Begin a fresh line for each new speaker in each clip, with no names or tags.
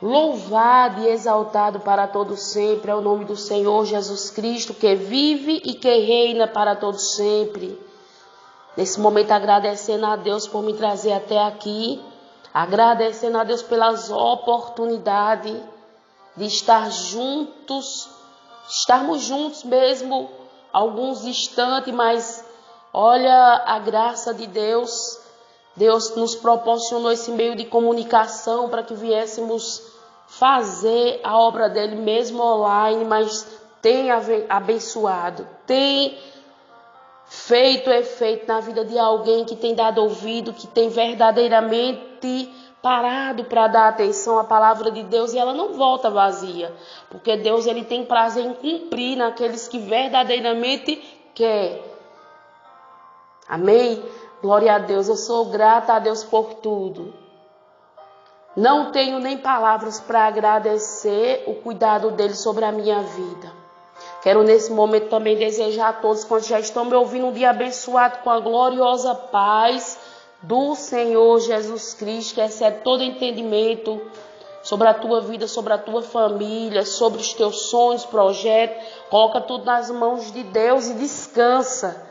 Louvado e exaltado para todo sempre é o nome do Senhor Jesus Cristo, que vive e que reina para todo sempre. Nesse momento, agradecendo a Deus por me trazer até aqui, agradecendo a Deus pelas oportunidades de estarmos juntos mesmo alguns instantes, mas olha a graça de Deus. Deus nos proporcionou esse meio de comunicação para que viéssemos fazer a obra dele mesmo online, mas tem abençoado, tem feito efeito na vida de alguém que tem dado ouvido, que tem verdadeiramente parado para dar atenção à palavra de Deus, e ela não volta vazia, porque Deus ele tem prazer em cumprir naqueles que verdadeiramente quer. Amém? Glória a Deus, eu sou grata a Deus por tudo. Não tenho nem palavras para agradecer o cuidado dele sobre a minha vida. Quero nesse momento também desejar a todos quantos já estão me ouvindo um dia abençoado com a gloriosa paz do Senhor Jesus Cristo, que excede todo entendimento sobre a tua vida, sobre a tua família, sobre os teus sonhos, projetos. Coloca tudo nas mãos de Deus e descansa.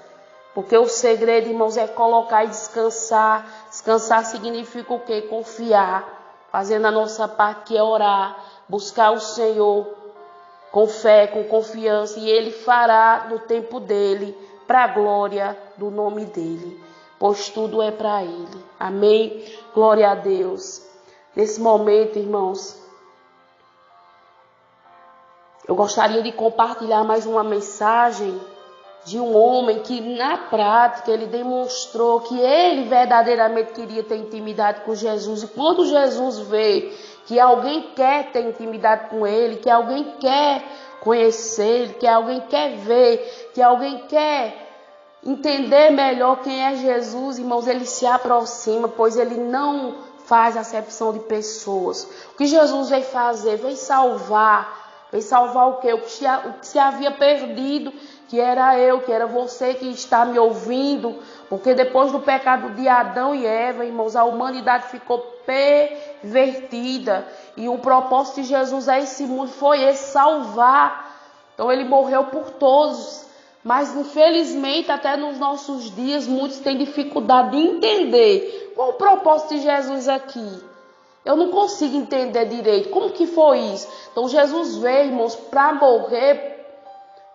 Porque o segredo, irmãos, é colocar e descansar. Descansar significa o quê? Confiar. Fazendo a nossa parte, que é orar. Buscar o Senhor com fé, com confiança. E Ele fará no tempo dEle, para a glória do nome dEle. Pois tudo é para Ele. Amém? Glória a Deus. Nesse momento, irmãos, eu gostaria de compartilhar mais uma mensagem de um homem que na prática ele demonstrou que ele verdadeiramente queria ter intimidade com Jesus. E quando Jesus vê que alguém quer ter intimidade com ele, que alguém quer conhecer, que alguém quer ver, que alguém quer entender melhor quem é Jesus, irmãos, ele se aproxima, pois ele não faz acepção de pessoas. O que Jesus veio fazer? Veio salvar. Veio salvar o quê? O que se havia perdido, que era eu, que era você que está me ouvindo. Porque depois do pecado de Adão e Eva, irmãos, a humanidade ficou pervertida. E o propósito de Jesus a esse mundo foi esse, salvar. Então ele morreu por todos. Mas infelizmente até nos nossos dias muitos têm dificuldade de entender qual o propósito de Jesus aqui. Eu não consigo entender direito como que foi isso. Então Jesus veio, irmãos, para morrer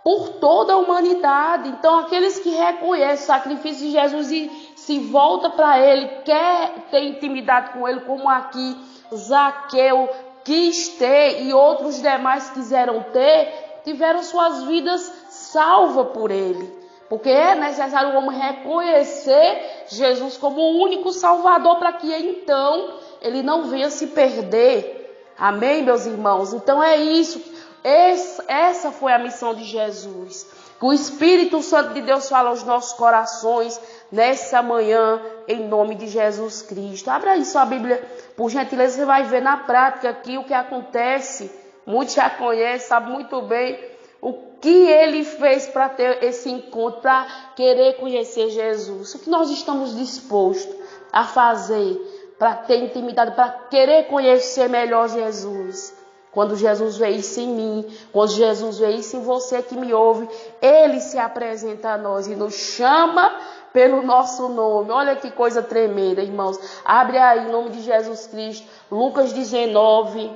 por toda a humanidade. Então aqueles que reconhecem o sacrifício de Jesus e se voltam para Ele, quer ter intimidade com Ele, como aqui Zaqueu quis ter e outros demais quiseram ter, tiveram suas vidas salvas por Ele. Porque é necessário o homem reconhecer Jesus como o único Salvador para que então ele não venha se perder. Amém, meus irmãos? Então é isso. Essa foi a missão de Jesus. Que o Espírito Santo de Deus fala aos nossos corações nessa manhã, em nome de Jesus Cristo. Abra aí sua Bíblia, por gentileza, você vai ver na prática aqui o que acontece. Muitos já conhecem, sabem muito bem o que ele fez para ter esse encontro, para querer conhecer Jesus. O que nós estamos dispostos a fazer para ter intimidade, para querer conhecer melhor Jesus. Quando Jesus vê isso em mim, quando Jesus vê isso em você que me ouve, Ele se apresenta a nós e nos chama pelo nosso nome. Olha que coisa tremenda, irmãos. Abre aí, em nome de Jesus Cristo, Lucas 19.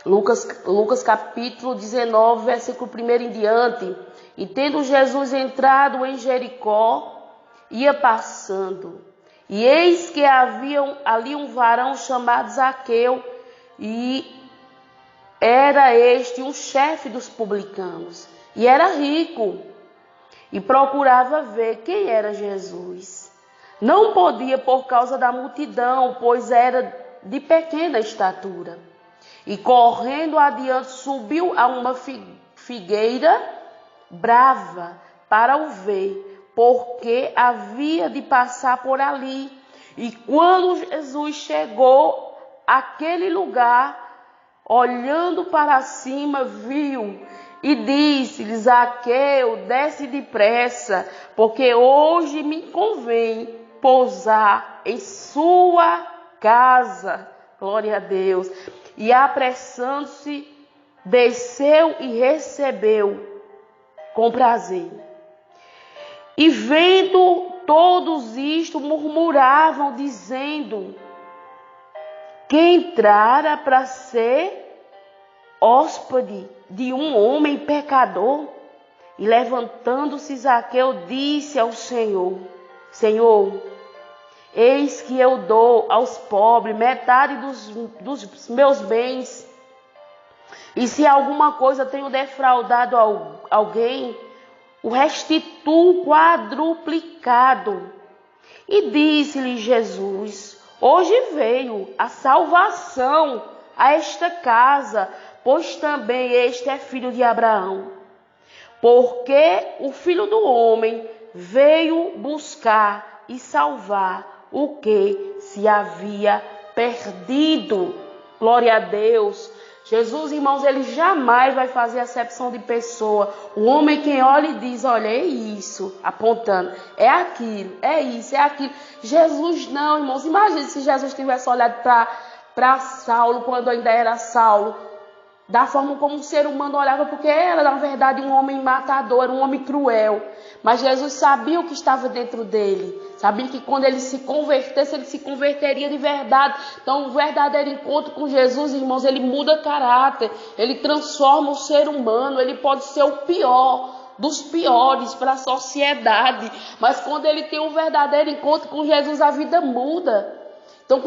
Lucas capítulo 19, versículo 1 em diante. E tendo Jesus entrado em Jericó, ia passando. E eis que havia ali um varão chamado Zaqueu, e era este um chefe dos publicanos, e era rico, e procurava ver quem era Jesus. Não podia por causa da multidão, pois era de pequena estatura. E correndo adiante, subiu a uma figueira brava para o ver, porque havia de passar por ali. E quando Jesus chegou àquele lugar, olhando para cima, viu e disse-lhe: Zaqueu, desce depressa, porque hoje me convém pousar em sua casa. Glória a Deus. E apressando-se, desceu e recebeu com prazer. E vendo todos isto, murmuravam, dizendo: que entrara para ser hóspede de um homem pecador. E levantando-se Zaqueu, disse ao Senhor: Senhor, eis que eu dou aos pobres metade dos meus bens. E se alguma coisa tenho defraudado alguém, o restituo quadruplicado. E disse-lhe Jesus: hoje veio a salvação a esta casa, pois também este é filho de Abraão. Porque o Filho do Homem veio buscar e salvar o que se havia perdido. Glória a Deus. Jesus, irmãos, ele jamais vai fazer acepção de pessoa. O homem quem olha e diz: olha, é isso, apontando, é aquilo, é isso, é aquilo. Jesus não, irmãos. Imagine se Jesus tivesse olhado para Saulo, quando ainda era Saulo, da forma como um ser humano olhava, porque era, na verdade, um homem matador, era um homem cruel. Mas Jesus sabia o que estava dentro dele. Sabia que quando ele se convertesse, ele se converteria de verdade. Então, o verdadeiro encontro com Jesus, irmãos, ele muda caráter. Ele transforma o ser humano. Ele pode ser o pior dos piores para a sociedade. Mas quando ele tem um verdadeiro encontro com Jesus, a vida muda. Então,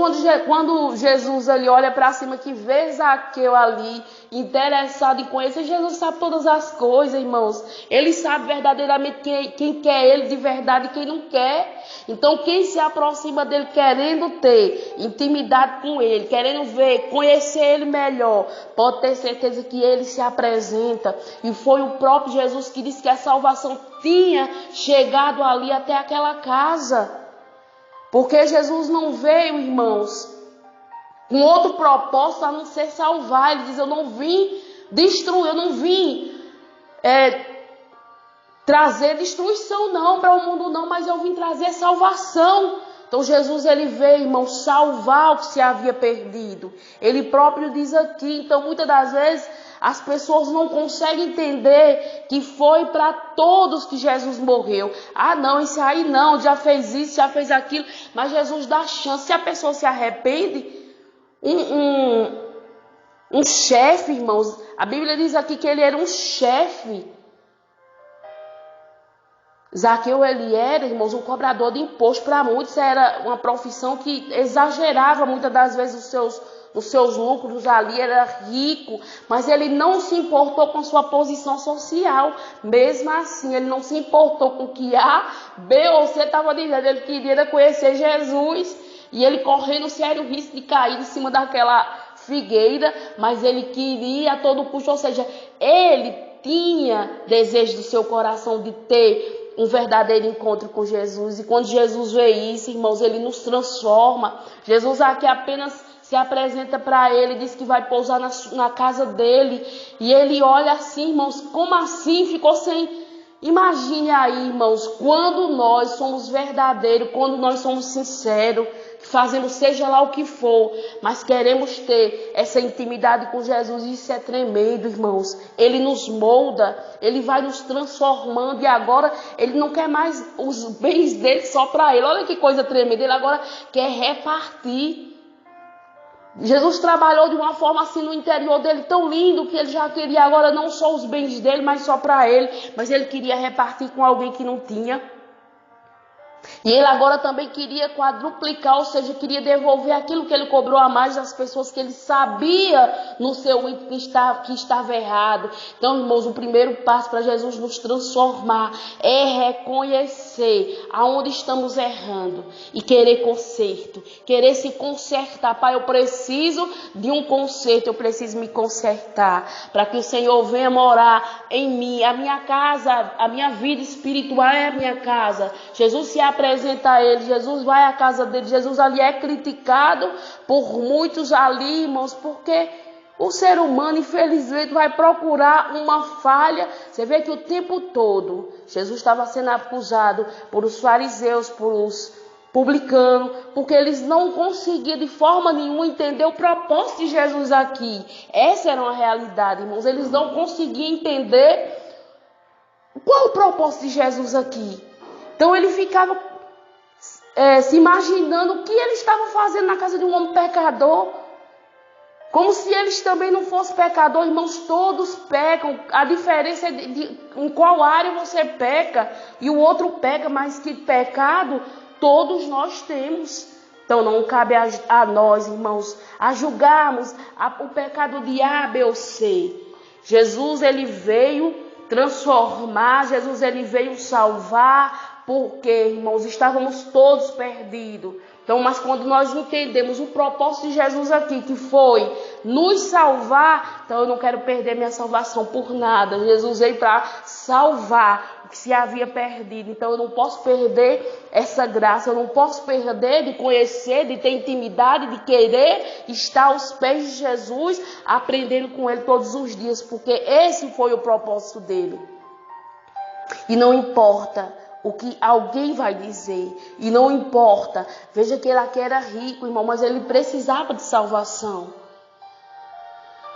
quando Jesus ali olha para cima, que vê Zaqueu ali, interessado em conhecer, Jesus sabe todas as coisas, irmãos. Ele sabe verdadeiramente quem quer ele de verdade e quem não quer. Então, quem se aproxima dele querendo ter intimidade com ele, querendo ver, conhecer ele melhor, pode ter certeza que ele se apresenta. E foi o próprio Jesus que disse que a salvação tinha chegado ali até aquela casa. Porque Jesus não veio, irmãos, com outro propósito a não ser salvar. Ele diz: eu não vim destruir, eu não vim trazer destruição não para o mundo não, mas eu vim trazer salvação. Então Jesus, ele veio, irmãos, salvar o que se havia perdido. Ele próprio diz aqui. Então muitas das vezes as pessoas não conseguem entender que foi para todos que Jesus morreu. Ah, não, esse aí não, já fez isso, já fez aquilo. Mas Jesus dá chance. Se a pessoa se arrepende, um chefe, irmãos, a Bíblia diz aqui que ele era um chefe. Zaqueu, ele era, irmãos, um cobrador de imposto. Para muitos era uma profissão que exagerava muitas das vezes os seus lucros ali, era rico, mas ele não se importou com sua posição social. Mesmo assim, ele não se importou com que A, B ou C estava dizendo. Ele queria conhecer Jesus e ele correndo sério risco de cair em cima daquela figueira, mas ele queria a todo custo, ou seja, ele tinha desejo do seu coração de ter um verdadeiro encontro com Jesus. E quando Jesus vê isso, irmãos, ele nos transforma. Jesus aqui apenas se apresenta para ele, diz que vai pousar na casa dele. E ele olha assim, irmãos, como assim? Ficou sem... Imagine aí, irmãos, quando nós somos verdadeiros, quando nós somos sinceros, fazendo seja lá o que for, mas queremos ter essa intimidade com Jesus. Isso é tremendo, irmãos. Ele nos molda, ele vai nos transformando, e agora ele não quer mais os bens dele só para ele. Olha que coisa tremenda, ele agora quer repartir. Jesus trabalhou de uma forma assim no interior dele, tão lindo, que ele já queria agora não só os bens dele, mas só para ele, mas ele queria repartir com alguém que não tinha. E ele agora também queria quadruplicar, ou seja, queria devolver aquilo que ele cobrou a mais das pessoas que ele sabia no seu íntimo que estava errado. Então, irmãos, o primeiro passo para Jesus nos transformar é reconhecer aonde estamos errando e querer conserto, querer se consertar. Pai, eu preciso de um conserto, eu preciso me consertar para que o Senhor venha morar em mim. A minha casa, a minha vida espiritual é a minha casa. Jesus se apresenta a ele, Jesus vai à casa dele, Jesus ali é criticado por muitos ali, irmãos, porque o ser humano, infelizmente, vai procurar uma falha. Você vê que o tempo todo Jesus estava sendo acusado por os fariseus, publicano, porque eles não conseguiam de forma nenhuma entender o propósito de Jesus aqui. Essa era uma realidade, irmãos. Eles não conseguiam entender qual o propósito de Jesus aqui. Então ele ficava se imaginando o que ele estava fazendo na casa de um homem pecador. Como se eles também não fossem pecadores, irmãos, todos pecam. A diferença é em qual área você peca e o outro peca, mas que pecado todos nós temos. Então não cabe a nós, irmãos, a julgarmos o pecado de A, B ou C. Jesus, ele veio transformar, Jesus, ele veio salvar, porque, irmãos, estávamos todos perdidos. Então, mas quando nós entendemos o propósito de Jesus aqui, que foi nos salvar, então eu não quero perder minha salvação por nada. Jesus veio para salvar o que se havia perdido. Então eu não posso perder essa graça, eu não posso perder de conhecer, de ter intimidade, de querer estar aos pés de Jesus, aprendendo com ele todos os dias, porque esse foi o propósito dele. E não importa o que alguém vai dizer, e não importa, veja que ele aqui era rico, irmão, mas ele precisava de salvação.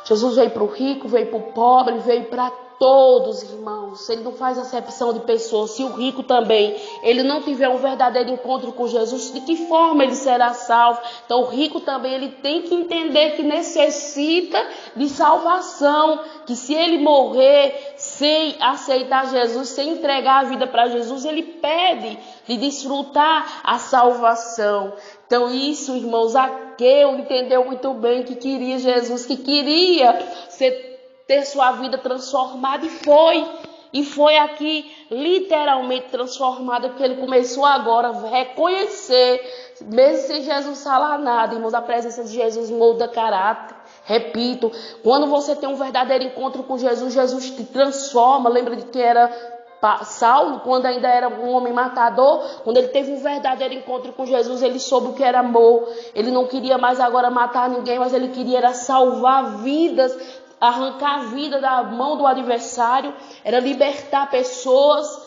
Jesus veio para o rico, veio para o pobre, veio para todos, irmãos. Ele não faz acepção de pessoas. Se o rico também, ele não tiver um verdadeiro encontro com Jesus, de que forma ele será salvo? Então o rico também, ele tem que entender que necessita de salvação, que se ele morrer sem aceitar Jesus, sem entregar a vida para Jesus, ele pede de desfrutar a salvação. Então isso, irmãos, Zaqueu entendeu muito bem que queria Jesus, que queria ter sua vida transformada, e foi aqui literalmente transformada, porque ele começou agora a reconhecer, mesmo sem Jesus falar nada, irmãos, a presença de Jesus molda caráter. Repito, quando você tem um verdadeiro encontro com Jesus, Jesus te transforma. Lembra de que era Saulo, quando ainda era um homem matador? Quando ele teve um verdadeiro encontro com Jesus, ele soube o que era amor. Ele não queria mais agora matar ninguém, mas ele queria era salvar vidas, arrancar a vida da mão do adversário, era libertar pessoas,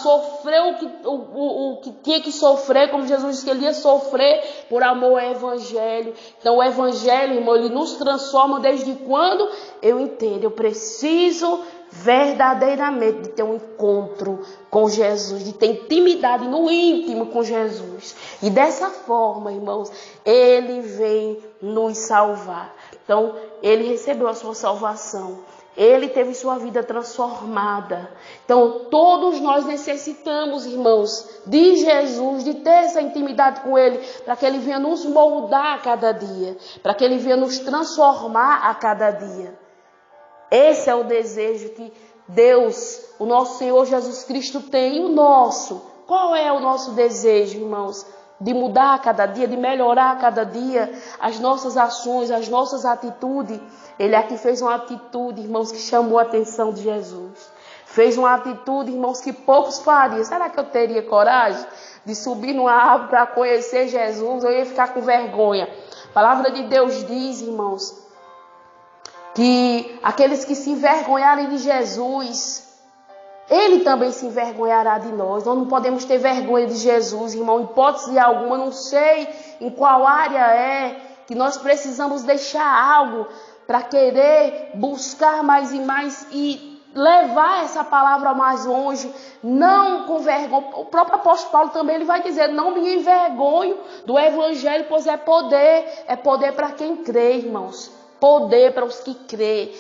sofrer o que tinha que sofrer, como Jesus disse que ele ia sofrer por amor ao Evangelho. Então o Evangelho, irmão, ele nos transforma desde quando eu entendo, eu preciso verdadeiramente de ter um encontro com Jesus, de ter intimidade no íntimo com Jesus. E dessa forma, irmãos, ele vem nos salvar. Então ele recebeu a sua salvação. Ele teve sua vida transformada. Então, todos nós necessitamos, irmãos, de Jesus, de ter essa intimidade com Ele, para que Ele venha nos moldar a cada dia, para que Ele venha nos transformar a cada dia. Esse é o desejo que Deus, o nosso Senhor Jesus Cristo tem, e o nosso. Qual é o nosso desejo, irmãos? De mudar a cada dia, de melhorar a cada dia as nossas ações, as nossas atitudes. Ele aqui fez uma atitude, irmãos, que chamou a atenção de Jesus. Fez uma atitude, irmãos, que poucos fariam. Será que eu teria coragem de subir numa árvore para conhecer Jesus? Eu ia ficar com vergonha. A palavra de Deus diz, irmãos, que aqueles que se envergonharem de Jesus, Ele também se envergonhará de nós. Nós não podemos ter vergonha de Jesus, irmão. Em hipótese alguma, não sei em qual área é que nós precisamos deixar algo para querer buscar mais e mais e levar essa palavra mais longe, não com vergonha. O próprio apóstolo Paulo também ele vai dizer, não me envergonho do Evangelho, pois é poder para quem crê, irmãos. Poder para os que crê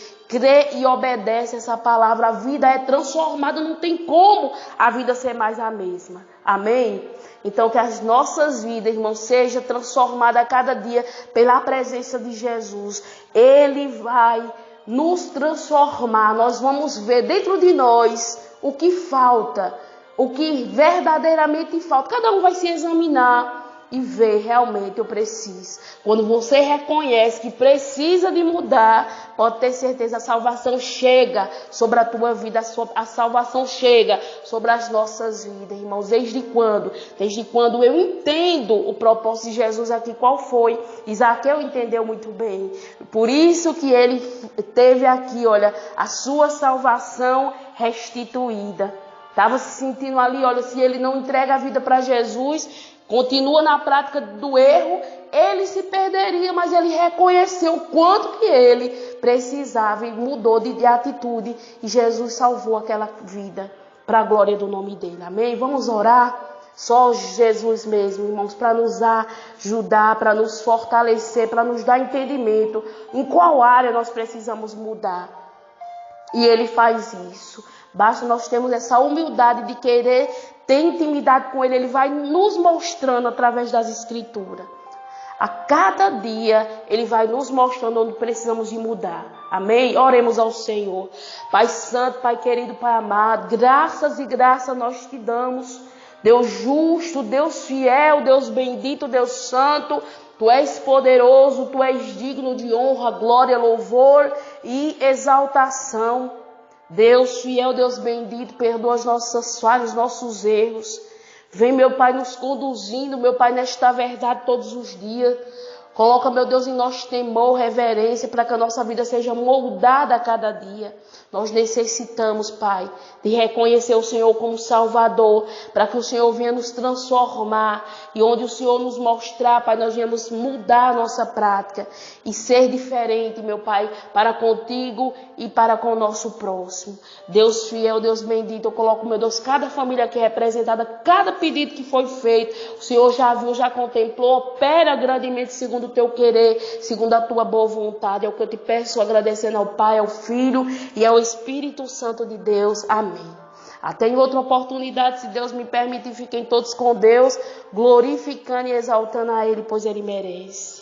e obedece essa palavra. A vida é transformada, não tem como a vida ser mais a mesma. Amém? Então que as nossas vidas, irmãos, sejam transformadas a cada dia pela presença de Jesus. Ele vai nos transformar. Nós vamos ver dentro de nós o que falta, o que verdadeiramente falta. Cada um vai se examinar e ver, realmente eu preciso. Quando você reconhece que precisa de mudar, pode ter certeza, a salvação chega sobre a tua vida, a salvação chega sobre as nossas vidas, irmãos. Desde quando? Desde quando eu entendo o propósito de Jesus aqui, qual foi? Zaqueu entendeu muito bem. Por isso que ele teve aqui, olha, a sua salvação restituída. Estava se sentindo ali, olha, se ele não entrega a vida para Jesus, continua na prática do erro, ele se perderia, mas ele reconheceu o quanto que ele precisava e mudou de atitude. E Jesus salvou aquela vida para a glória do nome dele. Amém? Vamos orar? Só Jesus mesmo, irmãos, para nos ajudar, para nos fortalecer, para nos dar entendimento em qual área nós precisamos mudar. E ele faz isso. Basta nós termos essa humildade de querer ter intimidade com ele. Ele vai nos mostrando através das escrituras. A cada dia ele vai nos mostrando onde precisamos de mudar. Amém? Oremos ao Senhor. Pai santo, Pai querido, Pai amado, graças e graças nós te damos. Deus justo, Deus fiel, Deus bendito, Deus santo. Tu és poderoso, Tu és digno de honra, glória, louvor e exaltação. Deus fiel, Deus bendito, perdoa as nossas falhas, nossos erros. Vem, meu Pai, nos conduzindo, meu Pai, nesta verdade todos os dias. Coloca, meu Deus, em nós temor, reverência, para que a nossa vida seja moldada a cada dia. Nós necessitamos, Pai, de reconhecer o Senhor como Salvador, para que o Senhor venha nos transformar. E onde o Senhor nos mostrar, Pai, nós venhamos mudar a nossa prática e ser diferente, meu Pai, para contigo e para com o nosso próximo. Deus fiel, Deus bendito, eu coloco, meu Deus, cada família aqui representada, cada pedido que foi feito, o Senhor já viu, já contemplou, opera grandemente segundo o teu querer, segundo a tua boa vontade. É o que eu te peço, agradecendo ao Pai, ao Filho e ao Espírito Santo de Deus. Amém. Até em outra oportunidade, se Deus me permitir, fiquem todos com Deus, glorificando e exaltando a Ele, pois Ele merece.